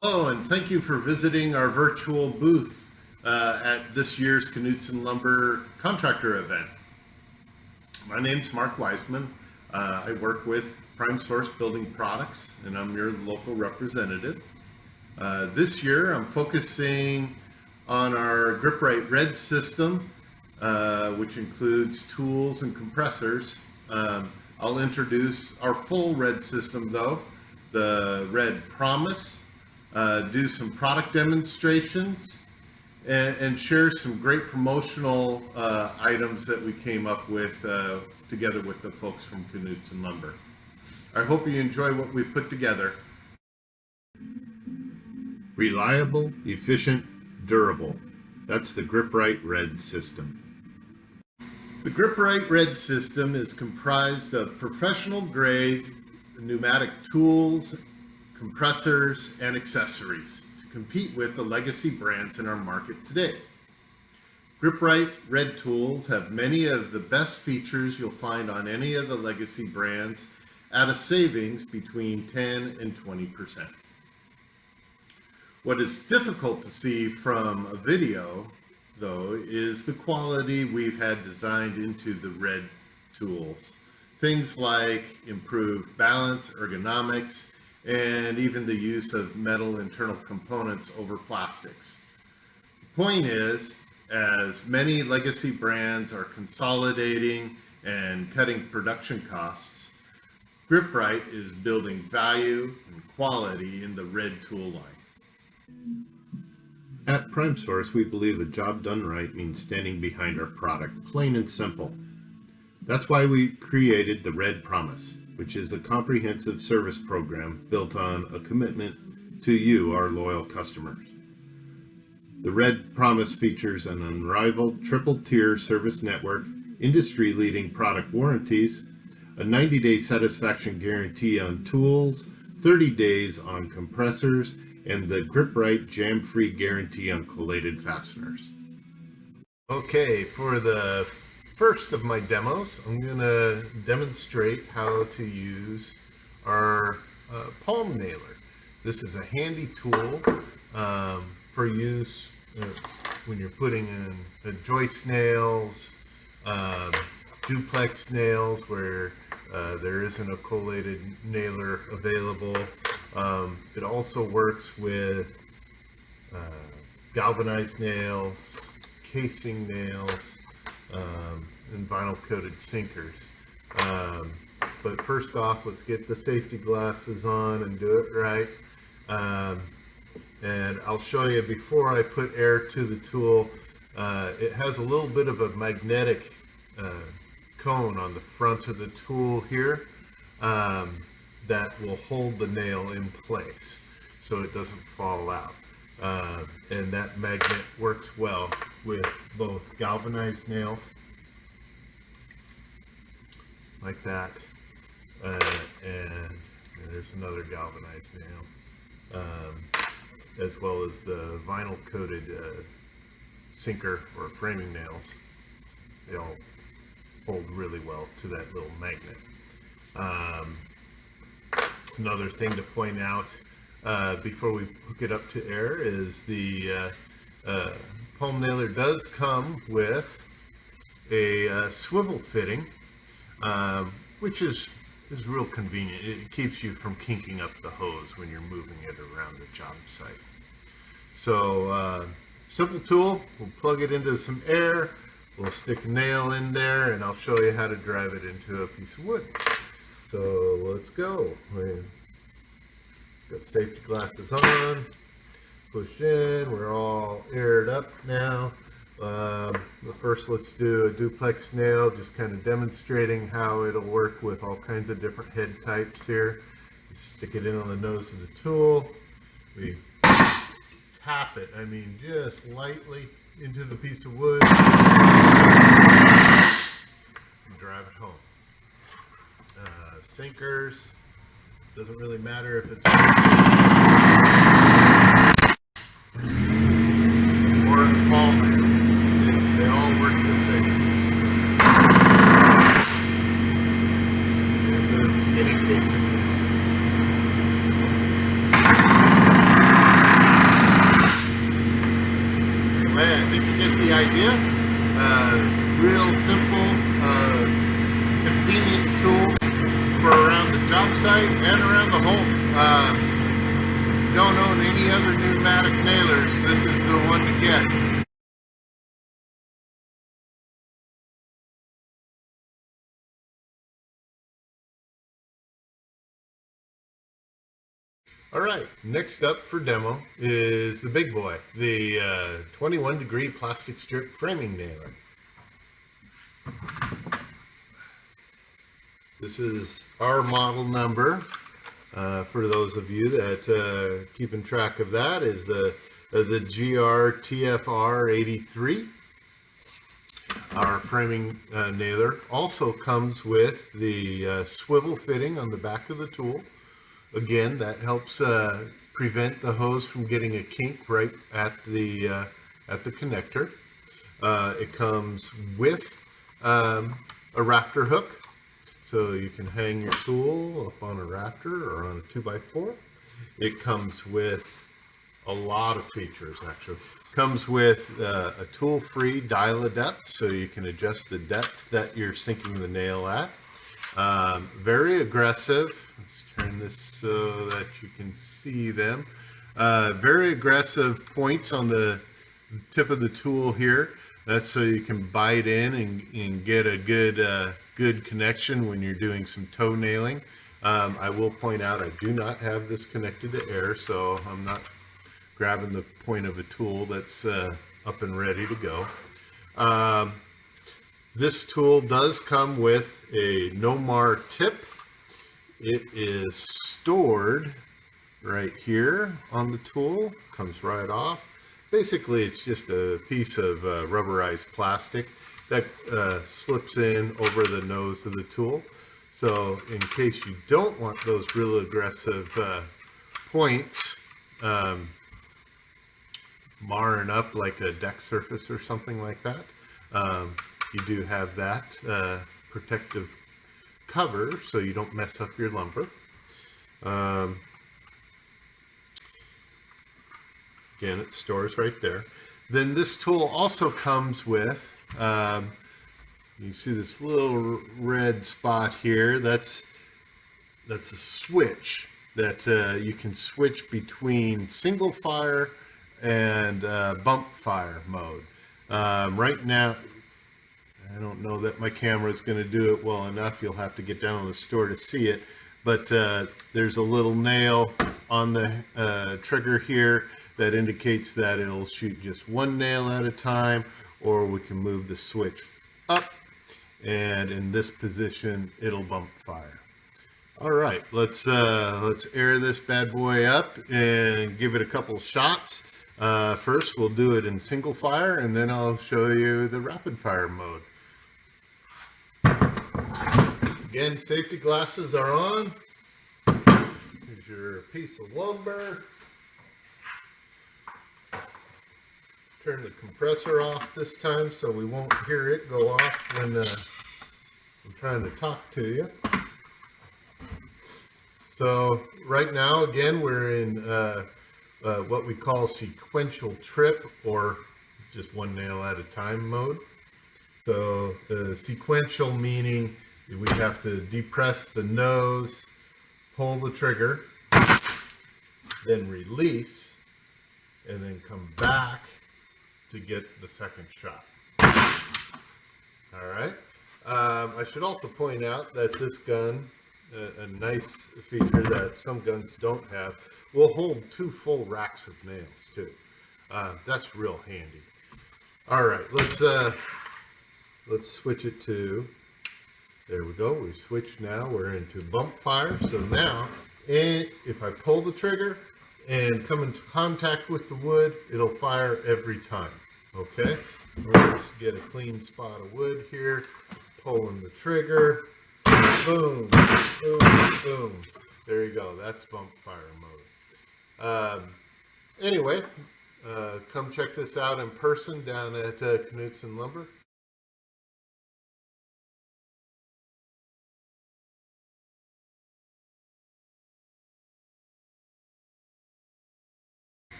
Hello, and thank you for visiting our virtual booth at this year's Knudson Lumber Contractor event. My name's Mark Weisman. I work with Prime Source Building Products, and I'm your local representative. This year, I'm focusing on our GripRite Red system, which includes tools and compressors. I'll introduce our full Red system, though, the Red Promise. Do some product demonstrations and share some great promotional items that we came up with together with the folks from Knudson Lumber. I hope you enjoy what we put together. Reliable, efficient, durable. That's the GripRite Red system. The GripRite Red system is comprised of professional grade pneumatic tools, compressors, and accessories to compete with the legacy brands in our market today. GripRite Red tools have many of the best features you'll find on any of the legacy brands at a savings between 10 and 20%. What is difficult to see from a video, though, is the quality we've had designed into the Red tools. Things like improved balance, ergonomics, and even the use of metal internal components over plastics. The point is, as many legacy brands are consolidating and cutting production costs, GripRite is building value and quality in the Red tool line. At Prime Source, we believe a job done right means standing behind our product, plain and simple. That's why we created the Red Promise, which is a comprehensive service program built on a commitment to you, our loyal customers. The Red Promise features an unrivaled triple-tier service network, industry-leading product warranties, a 90-day satisfaction guarantee on tools, 30 days on compressors, and the GripRite jam-free guarantee on collated fasteners. Okay, for the first of my demos, I'm going to demonstrate how to use our palm nailer. This is a handy tool for use when you're putting in joist nails, duplex nails where there isn't a collated nailer available. It also works with galvanized nails, casing nails, and vinyl coated sinkers. But first off, let's get the safety glasses on and do it right. And I'll show you before I put air to the tool. It has a little bit of a magnetic cone on the front of the tool here that will hold the nail in place so it doesn't fall out. And that magnet works well with both galvanized nails, like that, and there's another galvanized nail, as well as the vinyl coated sinker or framing nails. They all hold really well to that little magnet. Another thing to point out before we hook it up to air is the palm nailer does come with a swivel fitting, which is real convenient. It keeps you from kinking up the hose when you're moving it around the job site. So simple tool, we'll plug it into some air, we'll stick a nail in there, and I'll show you how to drive it into a piece of wood. So let's go. Got safety glasses on, push in, we're all aired up now. First, let's do a duplex nail, just kind of demonstrating how it'll work with all kinds of different head types here. Stick it in on the nose of the tool. We tap it, I mean just lightly into the piece of wood and drive it home. Sinkers, doesn't really matter if it's or a small nail, they all work the same. There's the skinny casing. think you get the idea. Real simple, convenient tool for around the job site and around the home. Don't own any other pneumatic nailers, this is the one to get. All right, next up for demo is the big boy, the 21 degree plastic strip framing nailer. This is our model number. For those of you that keeping track of that, is the GR-TFR 83. Our framing nailer also comes with the swivel fitting on the back of the tool. Again, that helps prevent the hose from getting a kink right at the connector. It comes with a rafter hook, so you can hang your tool up on a rafter or on a 2x4. It comes with a lot of features, actually. It comes with a tool-free dial of depth, so you can adjust the depth that you're sinking the nail at. Very aggressive. Let's turn this so that you can see them. Very aggressive points on the tip of the tool here. That's so you can bite in and get a good connection when you're doing some toe nailing. I will point out I do not have this connected to air, so I'm not grabbing the point of a tool that's up and ready to go. This tool does come with a Nomar Tip. It is stored right here on the tool, comes right off. Basically, it's just a piece of rubberized plastic that slips in over the nose of the tool. So in case you don't want those real aggressive points marring up like a deck surface or something like that, you do have that protective cover so you don't mess up your lumber. Again, it stores right there. Then this tool also comes with, you see this little red spot here, that's a switch that you can switch between single fire and bump fire mode. Right now, I don't know that my camera is going to do it well enough. You'll have to get down to the store to see it. But there's a little nail on the trigger here that indicates that it'll shoot just one nail at a time, or we can move the switch up, and in this position it'll bump fire. All right, let's air this bad boy up and give it a couple shots. First we'll do it in single fire, and then I'll show you the rapid fire mode. Again, safety glasses are on. Here's your piece of lumber. Turn the compressor off this time so we won't hear it go off when I'm trying to talk to you. So right now, again, we're in what we call sequential trip, or just one nail at a time mode. So the sequential meaning we have to depress the nose, pull the trigger, then release, and then come back to get the second shot. All right. I should also point out that this gun, a nice feature that some guns don't have, will hold 2 full racks of nails too. That's real handy. All right, let's switch it to. There we go. We switched now. We're into bump fire. So now, if I pull the trigger and come into contact with the wood, it'll fire every time. Okay, let's get a clean spot of wood here, pulling the trigger, boom, boom, boom. There you go, that's bump fire mode. Anyway, come check this out in person down at Knudson Lumber.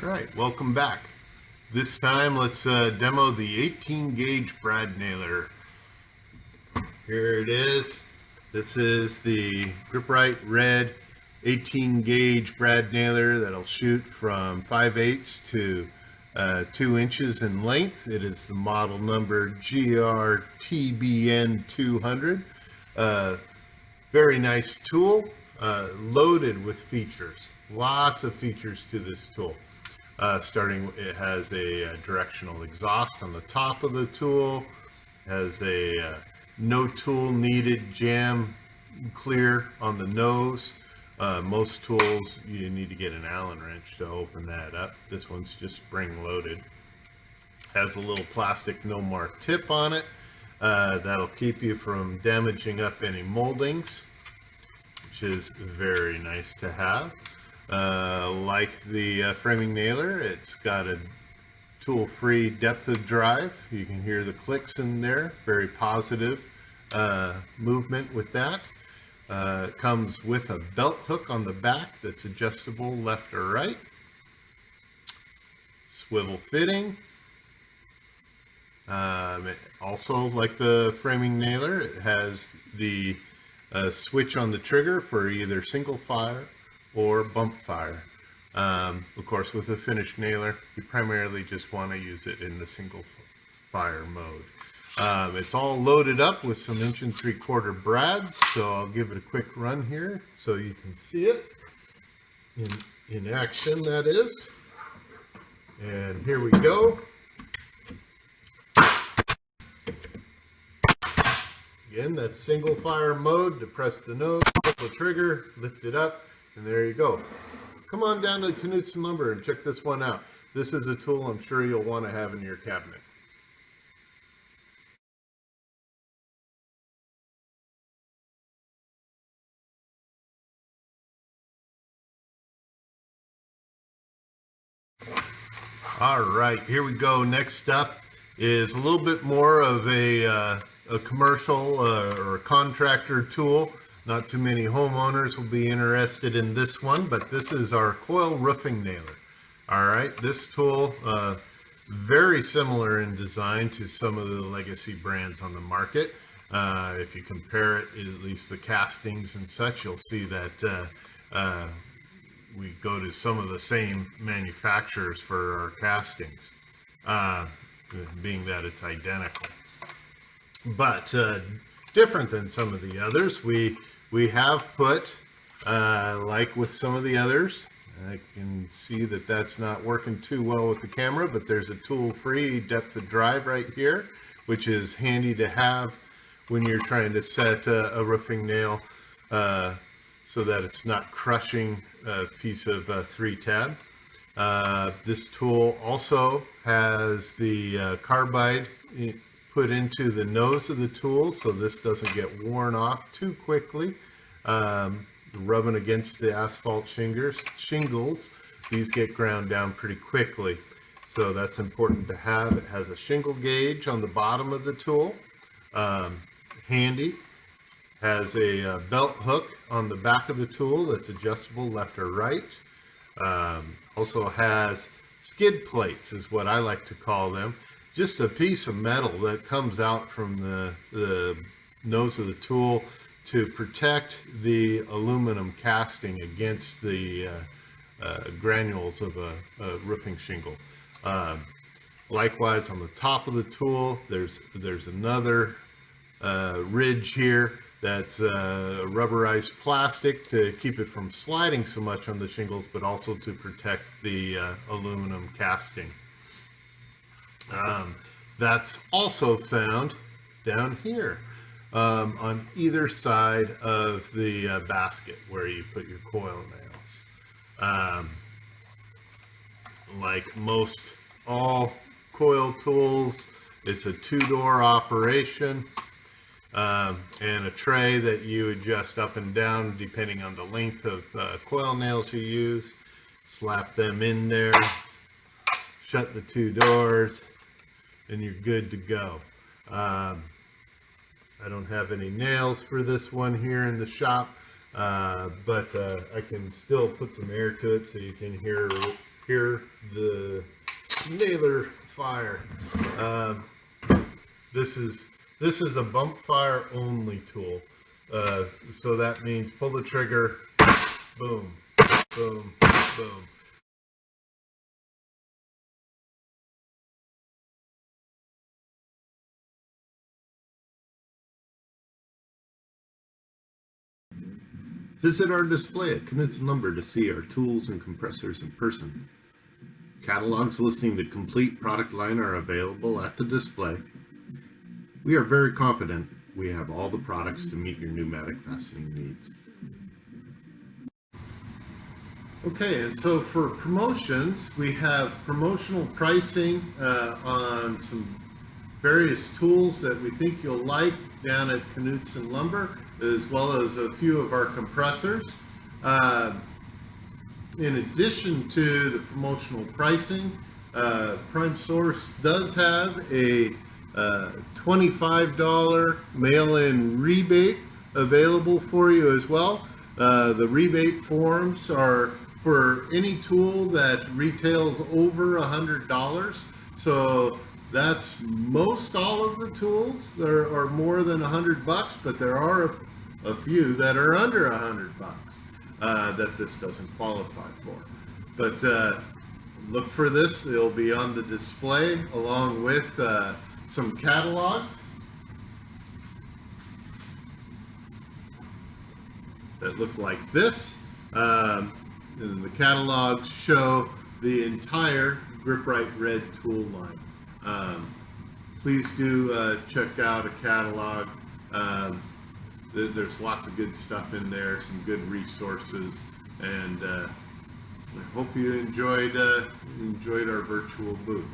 All right, welcome back. This time, let's demo the 18 gauge brad nailer. Here it is. This is the GripRite red 18 gauge brad nailer that'll shoot from 5/8 to 2 inches in length. It is the model number GRTBN 200. Very nice tool, loaded with features. Lots of features to this tool. It has a directional exhaust on the top of the tool, has a no tool needed jam clear on the nose. Most tools you need to get an Allen wrench to open that up. This one's just spring loaded. Has a little plastic Nomar tip on it. That'll keep you from damaging up any moldings, which is very nice to have. Like the framing nailer, it's got a tool-free depth of drive. You can hear the clicks in there. Very positive movement with that. It comes with a belt hook on the back that's adjustable left or right. Swivel fitting. Also, like the framing nailer, it has the switch on the trigger for either single fire or bump fire. Of course, with a finished nailer, you primarily just want to use it in the single fire mode. It's all loaded up with some 1 3/4 brads, so I'll give it a quick run here so you can see it in action, that is. And here we go. Again, that's single fire mode. Depress the nose, pull the trigger, lift it up, and there you go. Come on down to Knudson Lumber and check this one out. This is a tool I'm sure you'll want to have in your cabinet. All right, here we go. Next up is a little bit more of a commercial or a contractor tool. Not too many homeowners will be interested in this one, but this is our Coil roofing nailer. All right, this tool, very similar in design to some of the legacy brands on the market. If you compare it, at least the castings and such, you'll see that we go to some of the same manufacturers for our castings, being that it's identical. But different than some of the others, we have put, like with some of the others, I can see that that's not working too well with the camera, but there's a tool-free depth of drive right here, which is handy to have when you're trying to set a roofing nail so that it's not crushing a piece of 3-tab. This tool also has the carbide put into the nose of the tool, so this doesn't get worn off too quickly. Rubbing against the asphalt shingles, these get ground down pretty quickly. So that's important to have. It has a shingle gauge on the bottom of the tool. Handy. Has a belt hook on the back of the tool that's adjustable left or right. Also has skid plates, is what I like to call them. Just a piece of metal that comes out from the nose of the tool to protect the aluminum casting against the granules of a roofing shingle. Likewise, on the top of the tool, there's another ridge here that's rubberized plastic to keep it from sliding so much on the shingles, but also to protect the aluminum casting. That's also found down here on either side of the basket where you put your coil nails. Like most all coil tools, it's a 2-door operation. And a tray that you adjust up and down depending on the length of coil nails you use. Slap them in there, shut the 2 doors, and you're good to go. I don't have any nails for this one here in the shop, but I can still put some air to it so you can hear the nailer fire. This is a bump fire only tool. So that means pull the trigger, boom, boom, boom. Visit our display at Knudson Lumber to see our tools and compressors in person. Catalogs listing the complete product line are available at the display. We are very confident we have all the products to meet your pneumatic fastening needs. Okay, and so for promotions, we have promotional pricing on some various tools that we think you'll like down at Knudson Lumber, as well as a few of our compressors. In addition to the promotional pricing, Prime Source does have a $25 mail-in rebate available for you as well. The rebate forms are for any tool that retails over $100. So that's most all of the tools. There are more than $100, but there are a few that are under $100 that this doesn't qualify for. But look for this. It'll be on the display along with some catalogs that look like this. And the catalogs show the entire GripRite Red tool line. Please do check out a catalog. There's lots of good stuff in there, some good resources, and I hope you enjoyed our virtual booth.